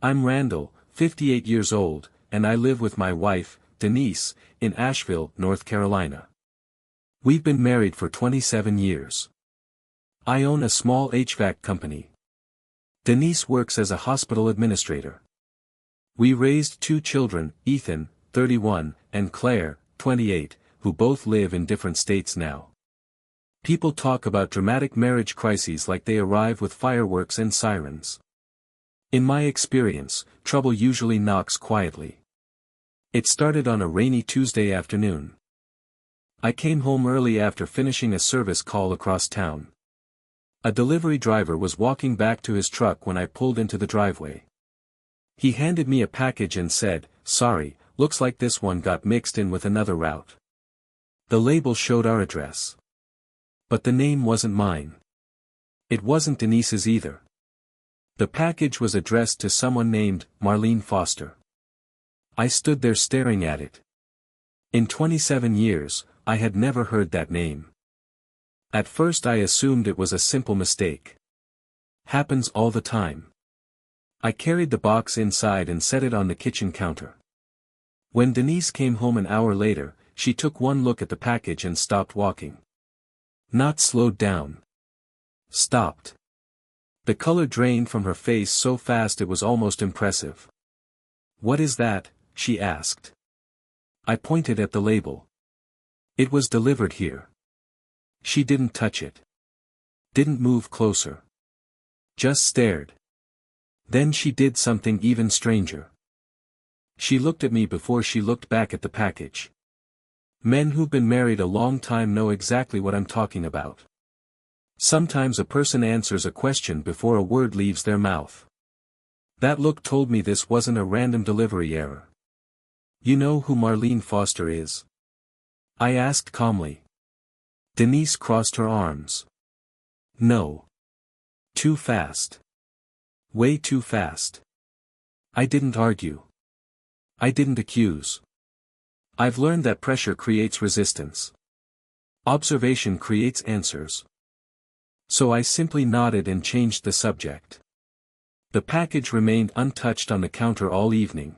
I'm Randall, 58 years old, and I live with my wife, Denise, in Asheville, North Carolina. We've been married for 27 years. I own a small HVAC company. Denise works as a hospital administrator. We raised 2 children, Ethan, 31, and Claire, 28, who both live in different states now. People talk about dramatic marriage crises like they arrive with fireworks and sirens. In my experience, trouble usually knocks quietly. It started on a rainy Tuesday afternoon. I came home early after finishing a service call across town. A delivery driver was walking back to his truck when I pulled into the driveway. He handed me a package and said, "Sorry, looks like this one got mixed in with another route." The label showed our address. But the name wasn't mine. It wasn't Denise's either. The package was addressed to someone named Marlene Foster. I stood there staring at it. In 27 years, I had never heard that name. At first I assumed it was a simple mistake. Happens all the time. I carried the box inside and set it on the kitchen counter. When Denise came home an hour later, she took one look at the package and stopped walking. Not slowed down. Stopped. The color drained from her face so fast it was almost impressive. "What is that?" she asked. I pointed at the label. "It was delivered here." She didn't touch it. Didn't move closer. Just stared. Then she did something even stranger. She looked at me before she looked back at the package. Men who've been married a long time know exactly what I'm talking about. Sometimes a person answers a question before a word leaves their mouth. That look told me this wasn't a random delivery error. "You know who Marlene Foster is?" I asked calmly. Denise crossed her arms. "No. Too fast. Way too fast." I didn't argue. I didn't accuse. I've learned that pressure creates resistance. Observation creates answers. So I simply nodded and changed the subject. The package remained untouched on the counter all evening.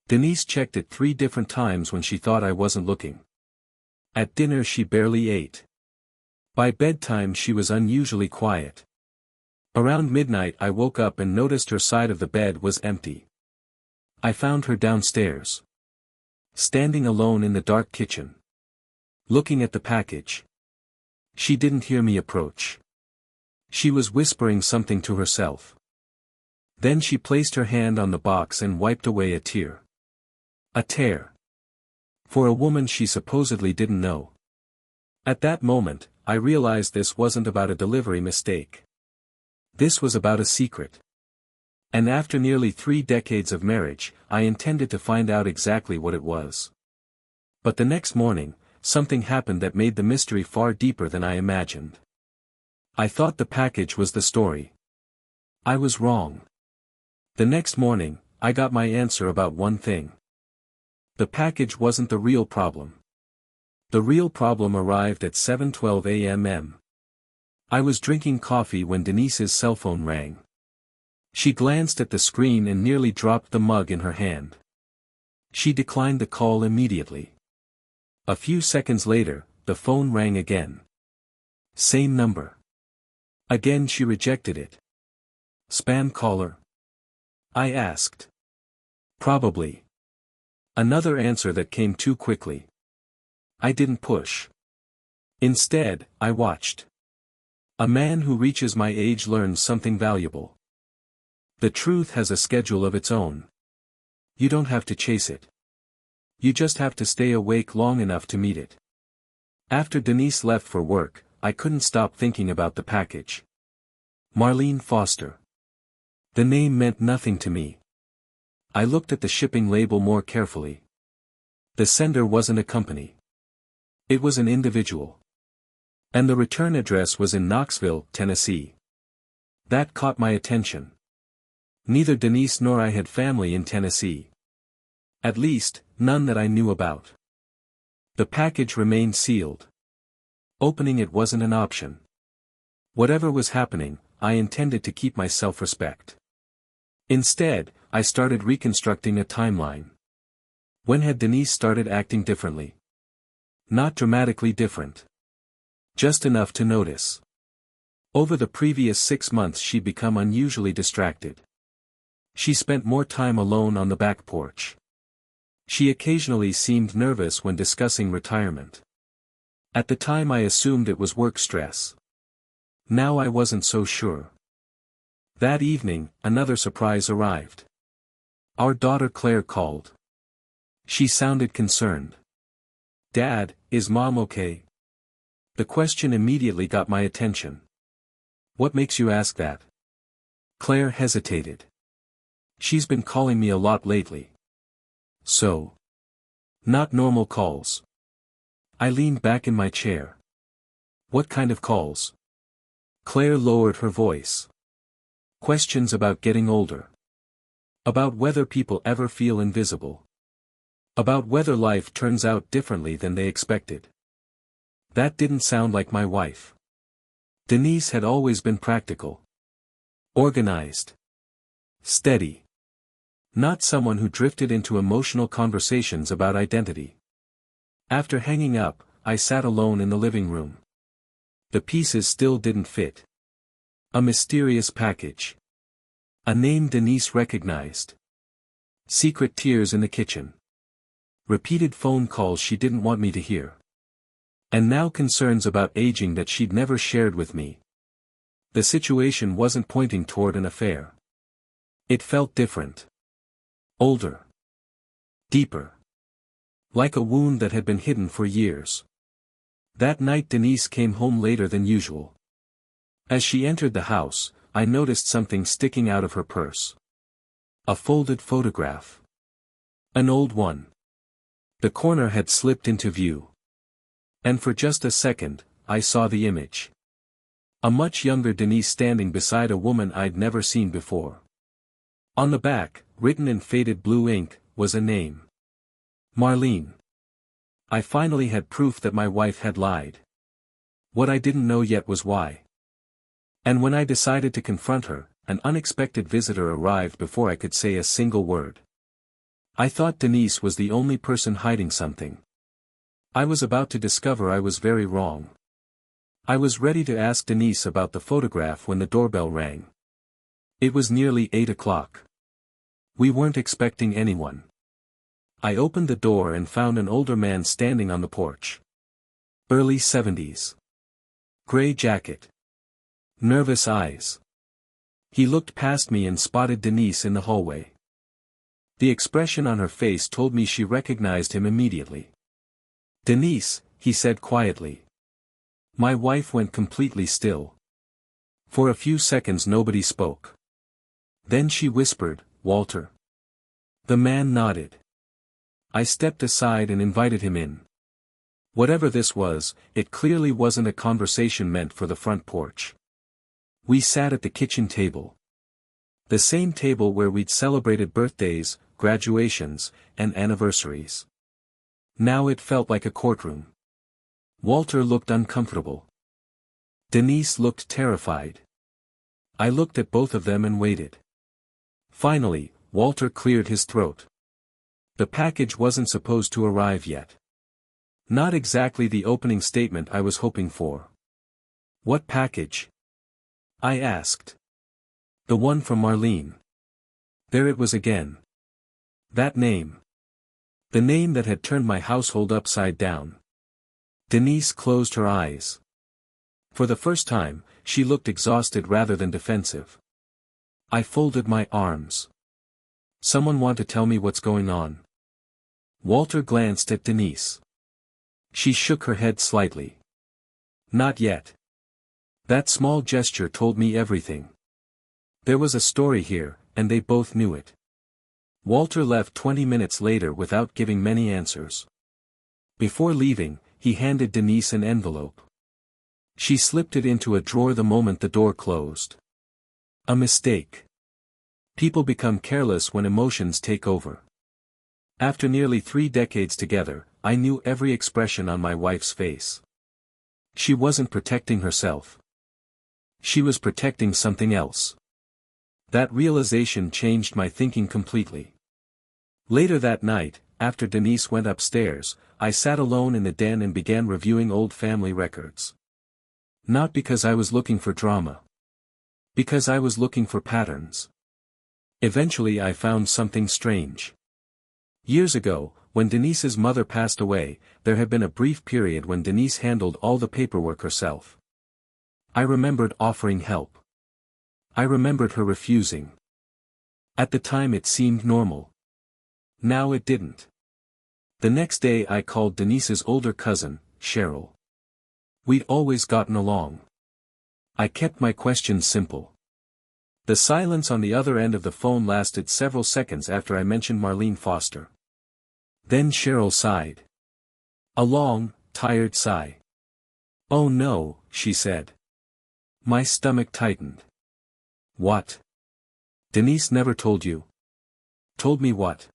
Denise checked it 3 different times when she thought I wasn't looking. At dinner she barely ate. By bedtime she was unusually quiet. Around midnight I woke up and noticed her side of the bed was empty. I found her downstairs. Standing alone in the dark kitchen. Looking at the package. She didn't hear me approach. She was whispering something to herself. Then she placed her hand on the box and wiped away a tear. A tear. For a woman she supposedly didn't know. At that moment, I realized this wasn't about a delivery mistake. This was about a secret. And after nearly 3 decades of marriage, I intended to find out exactly what it was. But the next morning, something happened that made the mystery far deeper than I imagined. I thought the package was the story. I was wrong. The next morning, I got my answer about one thing. The package wasn't the real problem. The real problem arrived at 7:12 a.m. I was drinking coffee when Denise's cell phone rang. She glanced at the screen and nearly dropped the mug in her hand. She declined the call immediately. A few seconds later, the phone rang again. Same number. Again she rejected it. "Spam caller?" I asked. "Probably." Another answer that came too quickly. I didn't push. Instead, I watched. A man who reaches my age learns something valuable. The truth has a schedule of its own. You don't have to chase it. You just have to stay awake long enough to meet it. After Denise left for work, I couldn't stop thinking about the package. Marlene Foster. The name meant nothing to me. I looked at the shipping label more carefully. The sender wasn't a company. It was an individual. And the return address was in Knoxville, Tennessee. That caught my attention. Neither Denise nor I had family in Tennessee. At least, none that I knew about. The package remained sealed. Opening it wasn't an option. Whatever was happening, I intended to keep my self-respect. Instead, I started reconstructing a timeline. When had Denise started acting differently? Not dramatically different. Just enough to notice. Over the previous 6 months she'd become unusually distracted. She spent more time alone on the back porch. She occasionally seemed nervous when discussing retirement. At the time I assumed it was work stress. Now I wasn't so sure. That evening, another surprise arrived. Our daughter Claire called. She sounded concerned. "Dad, is Mom okay?" The question immediately got my attention. "What makes you ask that?" Claire hesitated. "She's been calling me a lot lately." "So? Not normal calls?" I leaned back in my chair. "What kind of calls?" Claire lowered her voice. "Questions about getting older. About whether people ever feel invisible. About whether life turns out differently than they expected." That didn't sound like my wife. Denise had always been practical. Organized. Steady. Not someone who drifted into emotional conversations about identity. After hanging up, I sat alone in the living room. The pieces still didn't fit. A mysterious package. A name Denise recognized. Secret tears in the kitchen. Repeated phone calls she didn't want me to hear. And now concerns about aging that she'd never shared with me. The situation wasn't pointing toward an affair. It felt different. Older. Deeper. Like a wound that had been hidden for years. That night Denise came home later than usual. As she entered the house, I noticed something sticking out of her purse. A folded photograph. An old one. The corner had slipped into view. And for just a second, I saw the image. A much younger Denise standing beside a woman I'd never seen before. On the back, written in faded blue ink, was a name. Marlene. I finally had proof that my wife had lied. What I didn't know yet was why. And when I decided to confront her, an unexpected visitor arrived before I could say a single word. I thought Denise was the only person hiding something. I was about to discover I was very wrong. I was ready to ask Denise about the photograph when the doorbell rang. It was nearly 8 o'clock. We weren't expecting anyone. I opened the door and found an older man standing on the porch. Early 70s. Gray jacket. Nervous eyes. He looked past me and spotted Denise in the hallway. The expression on her face told me she recognized him immediately. "Denise," he said quietly. My wife went completely still. For a few seconds nobody spoke. Then she whispered, "Walter." The man nodded. I stepped aside and invited him in. Whatever this was, it clearly wasn't a conversation meant for the front porch. We sat at the kitchen table. The same table where we'd celebrated birthdays, graduations, and anniversaries. Now it felt like a courtroom. Walter looked uncomfortable. Denise looked terrified. I looked at both of them and waited. Finally, Walter cleared his throat. The package wasn't supposed to arrive yet. Not exactly the opening statement I was hoping for. "What package?" I asked. "The one from Marlene." There it was again. That name. The name that had turned my household upside down. Denise closed her eyes. For the first time, she looked exhausted rather than defensive. I folded my arms. "Someone want to tell me what's going on?" Walter glanced at Denise. She shook her head slightly. "Not yet." That small gesture told me everything. There was a story here, and they both knew it. Walter left 20 minutes later without giving many answers. Before leaving, he handed Denise an envelope. She slipped it into a drawer the moment the door closed. A mistake. People become careless when emotions take over. After nearly 3 decades together, I knew every expression on my wife's face. She wasn't protecting herself. She was protecting something else. That realization changed my thinking completely. Later that night, after Denise went upstairs, I sat alone in the den and began reviewing old family records. Not because I was looking for drama. Because I was looking for patterns. Eventually I found something strange. Years ago, when Denise's mother passed away, there had been a brief period when Denise handled all the paperwork herself. I remembered offering help. I remembered her refusing. At the time it seemed normal. Now it didn't. The next day I called Denise's older cousin, Cheryl. We'd always gotten along. I kept my questions simple. The silence on the other end of the phone lasted several seconds after I mentioned Marlene Foster. Then Cheryl sighed. A long, tired sigh. "Oh no," she said. My stomach tightened. "What? Denise never told you?" "Told me what?"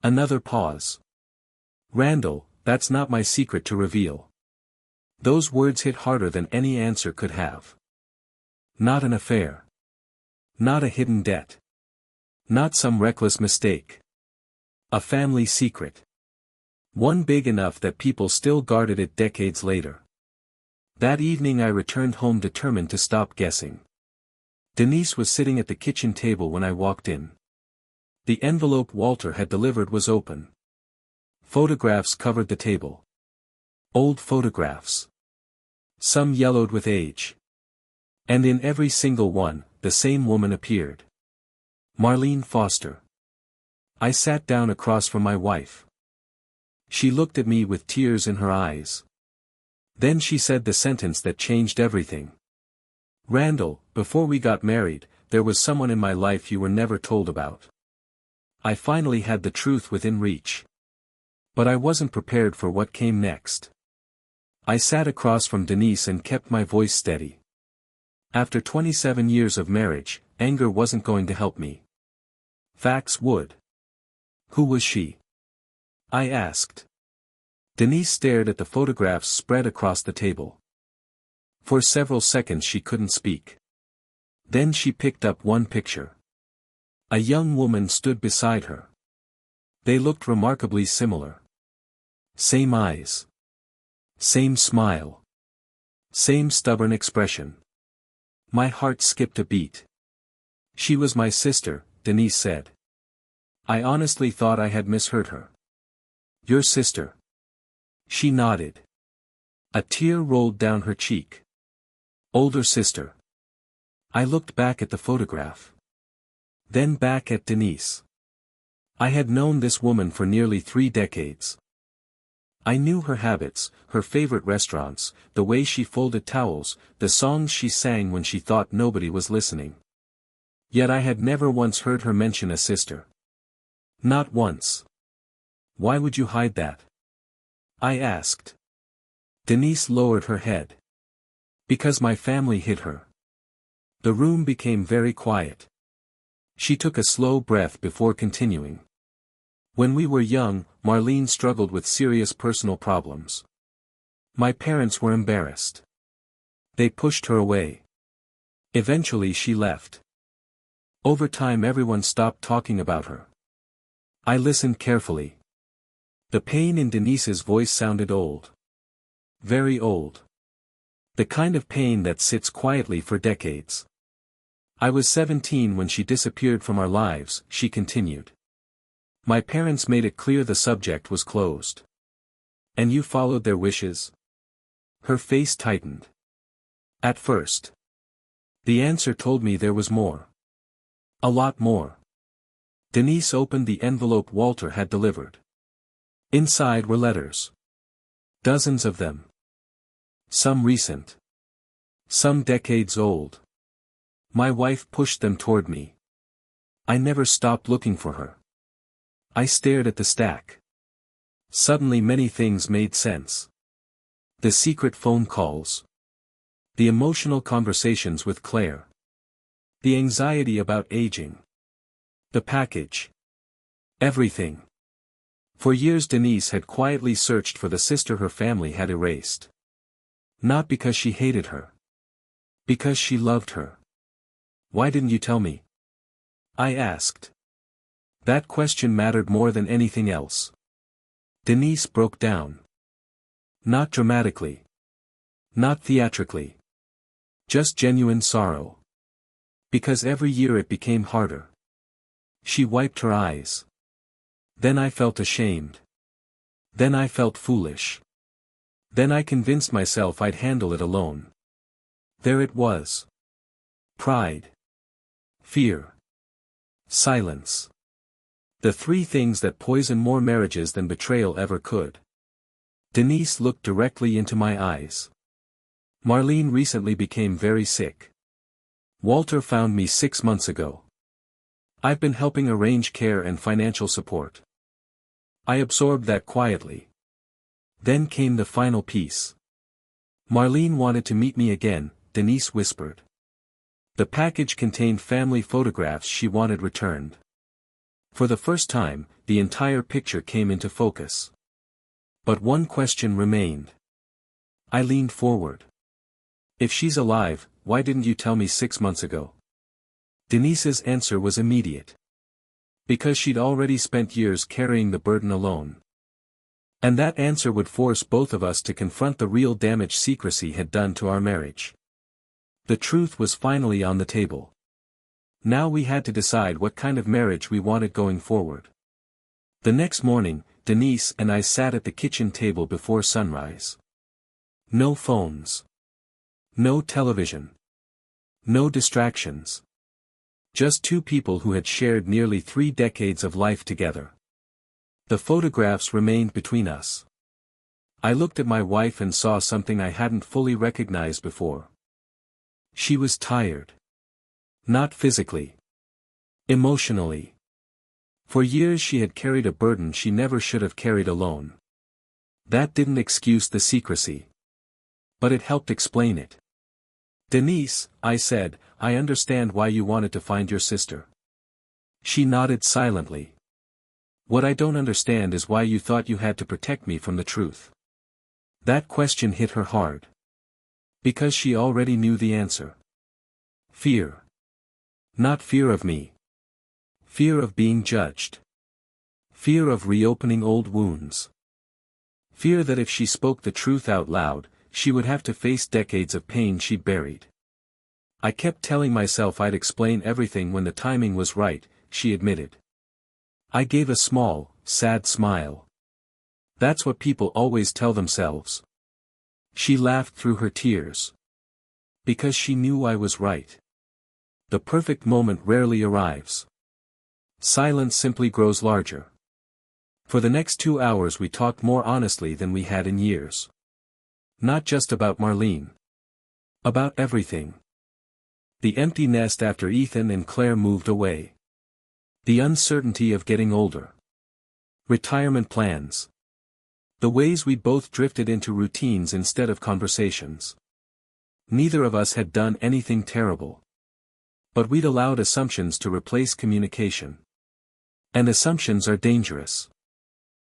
Another pause. "Randall, that's not my secret to reveal." Those words hit harder than any answer could have. Not an affair. Not a hidden debt. Not some reckless mistake. A family secret. One big enough that people still guarded it decades later. That evening I returned home determined to stop guessing. Denise was sitting at the kitchen table when I walked in. The envelope Walter had delivered was open. Photographs covered the table. Old photographs. Some yellowed with age. And in every single one, the same woman appeared. Marlene Foster. I sat down across from my wife. She looked at me with tears in her eyes. Then she said the sentence that changed everything. "Randall, before we got married, there was someone in my life you were never told about." I finally had the truth within reach. But I wasn't prepared for what came next. I sat across from Denise and kept my voice steady. After 27 years of marriage, anger wasn't going to help me. Facts would. Who was she? I asked. Denise stared at the photographs spread across the table. For several seconds she couldn't speak. Then she picked up one picture. A young woman stood beside her. They looked remarkably similar. Same eyes. Same smile. Same stubborn expression. My heart skipped a beat. "She was my sister," Denise said. I honestly thought I had misheard her. "Your sister?" She nodded. A tear rolled down her cheek. "Older sister." I looked back at the photograph. Then back at Denise. I had known this woman for nearly 3 decades. I knew her habits, her favorite restaurants, the way she folded towels, the songs she sang when she thought nobody was listening. Yet I had never once heard her mention a sister. Not once. "Why would you hide that?" I asked. Denise lowered her head. "Because my family hid her." The room became very quiet. She took a slow breath before continuing. "When we were young, Marlene struggled with serious personal problems. My parents were embarrassed. They pushed her away. Eventually she left. Over time everyone stopped talking about her. I listened carefully. The pain in Denise's voice sounded old. Very old. The kind of pain that sits quietly for decades. "I was 17 when she disappeared from our lives," she continued. "My parents made it clear the subject was closed." "And you followed their wishes?" Her face tightened. "At first. The answer told me there was more. A lot more." Denise opened the envelope Walter had delivered. Inside were letters. Dozens of them. Some recent. Some decades old. My wife pushed them toward me. I never stopped looking for her. I stared at the stack. Suddenly many things made sense. The secret phone calls. The emotional conversations with Claire. The anxiety about aging. The package. Everything. For years Denise had quietly searched for the sister her family had erased. Not because she hated her. Because she loved her. "Why didn't you tell me?" I asked. That question mattered more than anything else. Denise broke down. Not dramatically. Not theatrically. Just genuine sorrow. Because every year it became harder. She wiped her eyes. Then I felt ashamed. Then I felt foolish. Then I convinced myself I'd handle it alone. There it was. Pride. Fear. Silence. The three things that poison more marriages than betrayal ever could. Denise looked directly into my eyes. Marlene recently became very sick. Walter found me 6 months ago. I've been helping arrange care and financial support. I absorbed that quietly. Then came the final piece. Marlene wanted to meet me again, Denise whispered. The package contained family photographs she wanted returned. For the first time, the entire picture came into focus. But one question remained. I leaned forward. If she's alive, why didn't you tell me 6 months ago? Denise's answer was immediate. Because she'd already spent years carrying the burden alone. And that answer would force both of us to confront the real damage secrecy had done to our marriage. The truth was finally on the table. Now we had to decide what kind of marriage we wanted going forward. The next morning, Denise and I sat at the kitchen table before sunrise. No phones. No television. No distractions. Just two people who had shared nearly 3 decades of life together. The photographs remained between us. I looked at my wife and saw something I hadn't fully recognized before. She was tired. Not physically. Emotionally. For years she had carried a burden she never should have carried alone. That didn't excuse the secrecy. But it helped explain it. Denise, I said, I understand why you wanted to find your sister. She nodded silently. What I don't understand is why you thought you had to protect me from the truth. That question hit her hard. Because she already knew the answer. Fear. Not fear of me. Fear of being judged. Fear of reopening old wounds. Fear that if she spoke the truth out loud, she would have to face decades of pain she'd buried. I kept telling myself I'd explain everything when the timing was right, she admitted. I gave a small, sad smile. That's what people always tell themselves. She laughed through her tears. Because she knew I was right. The perfect moment rarely arrives. Silence simply grows larger. For the next 2 hours we talked more honestly than we had in years. Not just about Marlene. About everything. The empty nest after Ethan and Claire moved away. The uncertainty of getting older. Retirement plans. The ways we both drifted into routines instead of conversations. Neither of us had done anything terrible. But we'd allowed assumptions to replace communication. And assumptions are dangerous.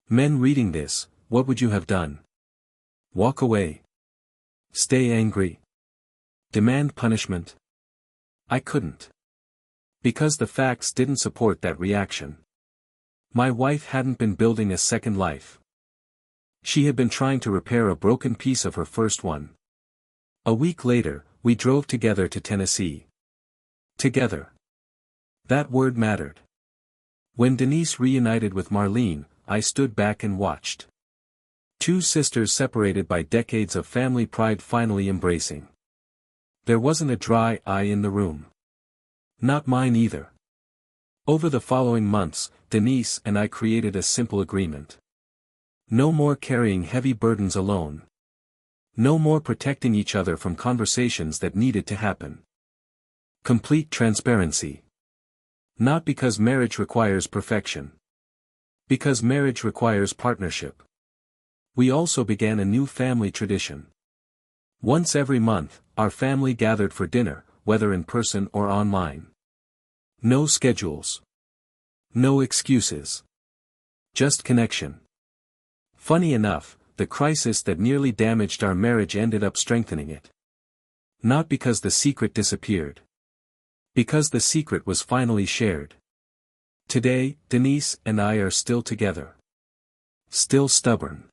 Men reading this, what would you have done? Walk away. Stay angry. Demand punishment. I couldn't. Because the facts didn't support that reaction. My wife hadn't been building a second life. She had been trying to repair a broken piece of her first one. A week later, we drove together to Tennessee. Together. That word mattered. When Denise reunited with Marlene, I stood back and watched. Two sisters separated by decades of family pride finally embracing. There wasn't a dry eye in the room. Not mine either. Over the following months, Denise and I created a simple agreement. No more carrying heavy burdens alone. No more protecting each other from conversations that needed to happen. Complete transparency. Not because marriage requires perfection. Because marriage requires partnership. We also began a new family tradition. Once every month, our family gathered for dinner, whether in person or online. No schedules. No excuses. Just connection. Funny enough, the crisis that nearly damaged our marriage ended up strengthening it. Not because the secret disappeared. Because the secret was finally shared. Today, Denise and I are still together. Still stubborn.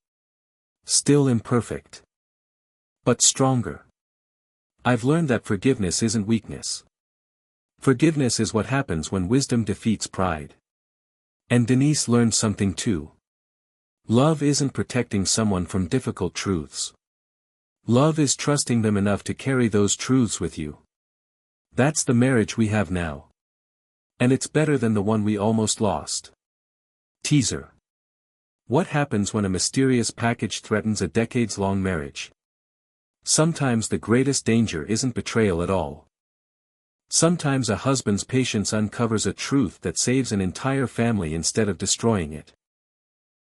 Still imperfect. But stronger. I've learned that forgiveness isn't weakness. Forgiveness is what happens when wisdom defeats pride. And Denise learned something too. Love isn't protecting someone from difficult truths. Love is trusting them enough to carry those truths with you. That's the marriage we have now. And it's better than the one we almost lost. Teaser. What happens when a mysterious package threatens a decades-long marriage? Sometimes the greatest danger isn't betrayal at all. Sometimes a husband's patience uncovers a truth that saves an entire family instead of destroying it.